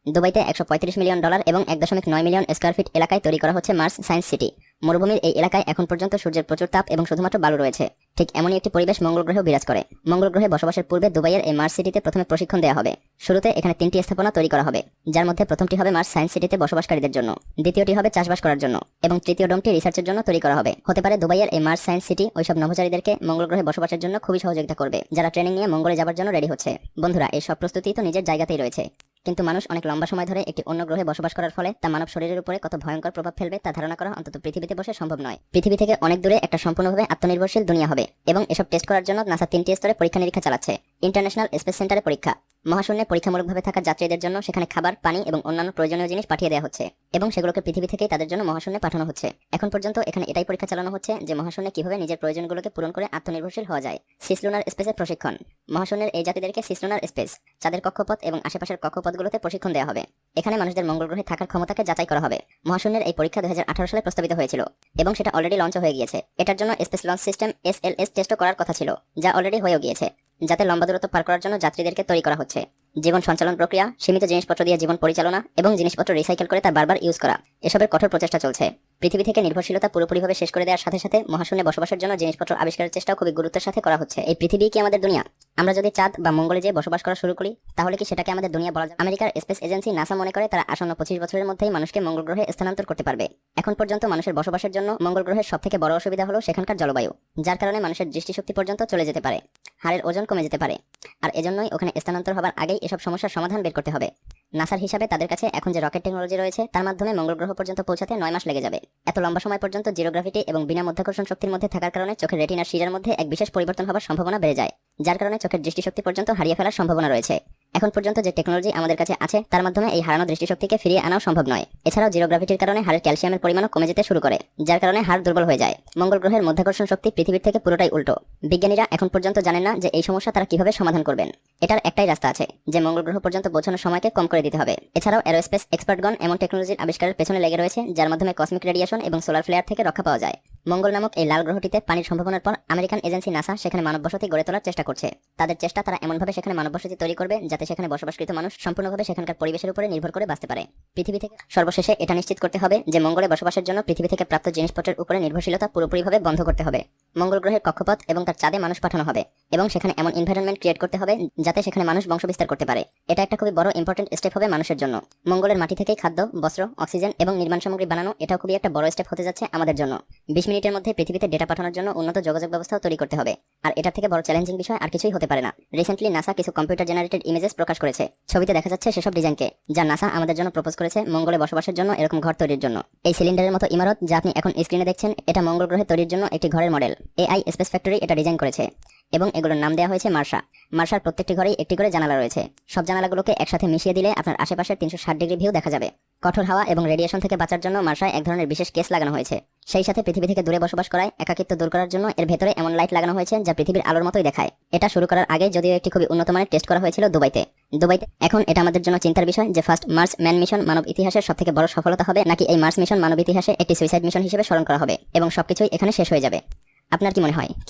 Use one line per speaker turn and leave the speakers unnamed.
দুবাইতে $135 মিলিয়ন এবং 1.9 million square feet এলাকায় তৈরি করা হচ্ছে মার্স সায়েন্স সিটি। মরুভূমির এই এলাকায় এখন পর্যন্ত সূর্যের প্রচুর তাপ এবং শুধুমাত্র বালু রয়েছে। ঠিক এমনই একটি পরিবেশ মঙ্গল গ্রহেও বিরাজ করে। মঙ্গল গ্রহে বসবাসের পূর্বে দুবাইয়ের এই মার্স সিটিতে প্রথমে প্রশিক্ষণ দেওয়া হবে। শুরুতে এখানে 3টি স্থাপনা তৈরি করা হবে, যার মধ্যে প্রথমটি হবে মার্স সায়েন্স সিটিতে বসবাসকারীদের জন্য, দ্বিতীয়টি হবে চাষবাস করার জন্য এবং তৃতীয় ডোমটি রিসার্চের জন্য তৈরি করা হবে। হতে পারে দুবাইয়ের এই মার্স সায়েন্স সিটি ওইসব নভোচারীদেরকে মঙ্গল গ্রহে বসবাসের জন্য খুবই সহযোগিতা করবে, যারা ট্রেনিং নিয়ে মঙ্গলে যাবার জন্য রেডি হচ্ছে। বন্ধুরা, এই সব প্রস্তুতি তো নিজের জায়গাতেই রয়েছে, কিন্তু মানুষ অনেক লম্বা সময় ধরে একটি অন্য গ্রহে বসবাস করার ফলে তা মানব শরীরের উপরে কত ভয়ঙ্কর প্রভাব ফেলবে তা ধারণা করা অন্তত পৃথিবীতে বসে সম্ভব নয়। পৃথিবী থেকে অনেক দূরে একটা সম্পূর্ণভাবে আত্মনির্ভরশীল দুনিয়া হবে এবং এসব টেস্ট করার জন্য নাসা 3টি স্তরে পরীক্ষা নিরীক্ষা চালাচ্ছে। ইন্টারন্যাশনাল স্পেস সেন্টারে পরীক্ষা, মহাশূন্যে পরীক্ষামূলকভাবে থাকা যাত্রীদের জন্য সেখানে খাবার, পানি এবং অন্যান্য প্রয়োজনীয় জিনিস পাঠিয়ে দেওয়া হচ্ছে এবং সেগুলোকে পৃথিবী থেকেই তাদের জন্য মহাশূন্যে পাঠানো হচ্ছে। এখন পর্যন্ত এখানে এটাই পরীক্ষা চালানো হচ্ছে যে মহাশূন্যে কিভাবে নিজের প্রয়োজনগুলোকে পূরণ করে আত্মনির্ভরশীল হওয়া যায়। সিসলুনার স্পেসের প্রশিক্ষণ, মহাশূন্যের এই জাতিদেরকে সিসলুনার স্পেস, চাঁদের কক্ষপথ এবং আশেপাশের কক্ষপথগুলোতে প্রশিক্ষণ দেওয়া হবে। এখানে মানুষদের মঙ্গল গ্রহে থাকার ক্ষমতাকে যাচাই করা হবে। মহাশূন্যের এই পরীক্ষা 2018 সালে প্রস্তাবিত হয়েছিল এবং সেটা অলরেডি লঞ্চ হয়ে গিয়েছে। এটার জন্য স্পেস লঞ্চ সিস্টেম SLS টেস্টও করার কথা ছিল, যা অলরেডি হয়েও গিয়েছে, যাতে লম্বা দূরত্ব পার করার জন্য যাত্রীদেরকে তৈরি করা হচ্ছে। জীবন সঞ্চালন প্রক্রিয়া, সীমিত জিনিসপত্র দিয়ে জীবন পরিচালনা এবং জিনিসপত্র রিসাইকেল করে তা বারবার ইউজ করা, এসবের কঠোর প্রচেষ্টা চলছে। পৃথিবী থেকে নির্ভরশীলতা পুরোপুরিভাবে শেষ করে দেওয়ার সাথে সাথে মহাশূন্যে বসবাসের জন্য জিনিসপত্র আবিষ্কারের চেষ্টাও খুবই গুরুত্বের সাথে করা হচ্ছে। এই পৃথিবী কি আমাদের দুনিয়া? আমরা যদি চাঁদ বা মঙ্গলে যেয়ে বসবাস করা শুরু করি, তাহলে কি সেটাকে আমাদের দুনিয়া বলা যায়? আমেরিকার স্পেস এজেন্সি নাসা মনে করে তারা আসন্ন 25 বছরের মধ্যেই মানুষকে মঙ্গল গ্রহে স্থানান্তর করতে পারবে। এখন পর্যন্ত মানুষের বসবাসের জন্য মঙ্গল গ্রহের সবথেকে বড় অসুবিধা হলো সেখানকার জলবায়ু, যার কারণে মানুষের দৃষ্টিশক্তি পর্যন্ত চলে যেতে পারে, হাড়ের ওজন কমে যেতে পারে। আর এজন্যই ওখানে স্থানান্তর হবার আগেই এসব সমস্যার সমাধান বের করতে হবে। নাসার হিসাবে তাদের কাছে এখন যে রকেট টেকনোলজি রয়েছে তার মাধ্যমে মঙ্গল গ্রহ পর্যন্ত পৌঁছাতে 9 মাস লেগে যাবে। এত লম্বা সময় পর্যন্ত জিরো গ্রাভিটি এবং বিনা মধ্যাকর্ষণ শক্তির মধ্যে থাকার কারণে চোখের রেটিনার শিরার মধ্যে এক বিশেষ পরিবর্তন হবার সম্ভাবনা বেড়ে যায়, যার কারণে চোখের দৃষ্টিশক্তি পর্যন্ত হারিয়ে ফেলার সম্ভাবনা রয়েছে। এখন পর্যন্ত যে টেকনোলজি আমাদের কাছে আছে তার মাধ্যমে এই হারানো দৃষ্টিশক্তিকে ফিরিয়ে আনাও সম্ভব নয়। এছাড়াও জিরো গ্রাভিটির কারণে হাড়ের ক্যালসিয়ামের পরিমাণও কমে যেতে শুরু করে, যার কারণে হাড় দুর্বল হয়ে যায়। মঙ্গল গ্রহের মধ্যাকর্ষণ শক্তি পৃথিবীর থেকে পুরোটাই উল্টো। বিজ্ঞানীরা এখন পর্যন্ত জানেন না যে এই সমস্যা তারা কিভাবে সমাধান করবেন। এটার একটাই রাস্তা আছে, যে মঙ্গল গ্রহ পর্যন্ত পৌঁছানোর সময়কে কম করে দিতে হবে। এছাড়াও এরোস্পেস এক্সপার্টগণ এমন টেকনোলজির আবিষ্কারের পেছনে লেগে রয়েছে যার মাধ্যমে কসমিক রেডিয়েশন এবং সোলার ফ্লেয়ার থেকে রক্ষা পাওয়া যায়। মঙ্গল নামক এই লাল গ্রহটিতে পানির সম্ভাবনার পর আমেরিকান এজেন্সি নাসা সেখানে মানব বসতি গড়ে তোলার চেষ্টা করছে। তাদের চেষ্টা, তারা এমনভাবে সেখানে মানব বসতি তৈরি করবে যাতে সেখানে বসবাসকৃত মানুষ সম্পূর্ণভাবে সেখানকার পরিবেশের উপরে নির্ভর করে বাঁচতে পারে। পৃথিবী থেকে সর্বশেষে এটা নিশ্চিত করতে হবে যে মঙ্গলে বসবাসের জন্য পৃথিবী থেকে প্রাপ্ত জিনিসপত্রের উপরে নির্ভরশীলতা পুরোপুরিভাবে বন্ধ করতে হবে। মঙ্গল গ্রহের কক্ষপথ এবং তার চাঁদে মানুষ পাঠানো হবে এবং সেখানে এমন এনভায়রনমেন্ট ক্রিয়েট করতে হবে যাতে সেখানে মানুষ বংশবিস্তার করতে পারে। এটা একটা খুবই বড় ইম্পর্টেন্ট স্টেপ হবে মানুষের জন্য। মঙ্গলের মাটি থেকেই খাদ্য, বস্ত্র, অক্সিজেন এবং নির্মাণ সামগ্রী বানানো, এটাও খুবই একটা বড় স্টেপ হতে যাচ্ছে আমাদের জন্য। 20 মিনিটের মধ্যে পৃথিবীতে ডেটা পাঠানোর জন্য উন্নত যোগাযোগ ব্যবস্থাও তৈরি করতে হবে, আর এটা থেকে বড় চ্যালেঞ্জিং বিষয় আর কিছুই হতে পারে না। রিসেন্টলি নাসা কিছু কম্পিউটার জেনারেটেড ইমেজেস প্রকাশ করেছে। ছবিতে দেখা যাচ্ছে সেসব ডিজাইনকে, যা নাসা আমাদের জন্য প্রপোজ করেছে মঙ্গলে বসবাসের জন্য এরকম ঘর তৈরির জন্য। এই সিলিন্ডারের মতো ইমারত যা আপনি এখন স্ক্রিনে দেখছেন, এটা মঙ্গল গ্রহে তৈরির জন্য একটি ঘরের মডেল। AI স্পেস ফ্যাক্টরি এটা ডিজাইন করেছে এবং এগুলোর নাম দেওয়া হয়েছে মার্সা। মার্সার প্রত্যেকটি ঘরেই একটি করে জানালা রয়েছে। সব জানালাগুলোকে একসাথে মিশিয়ে দিলে আপনার আশেপাশের 360 ডিগ্রি ভিউ দেখা যাবে। কঠোর হাওয়া এবং রেডিয়েশন থেকে বাঁচার জন্য মার্সায় এক ধরনের বিশেষ কেস লাগানো হয়েছে। সেই সাথে পৃথিবী থেকে দূরে বসবাস করায় একাকিত্ব দূর করার জন্য এর ভেতরে এমন লাইট লাগানো হয়েছে যা পৃথিবীর আলোর মতোই দেখায়। এটা শুরু করার আগে যদিও একটি খুবই উন্নত মানের টেস্ট করা হয়েছিল দুবাইতে। এখন এটা আমাদের জন্য চিন্তার বিষয় যে ফার্স্ট মার্স ম্যান মিশন মানব ইতিহাসের সবথেকে বড় সফলতা হবে, নাকি এই মার্স মিশন মানব ইতিহাসে একটি সুইসাইড মিশন হিসেবে স্মরণ করা হবে এবং সবকিছুই এখানে শেষ হয়ে যাবে। আপনার কি মনে হয়? কি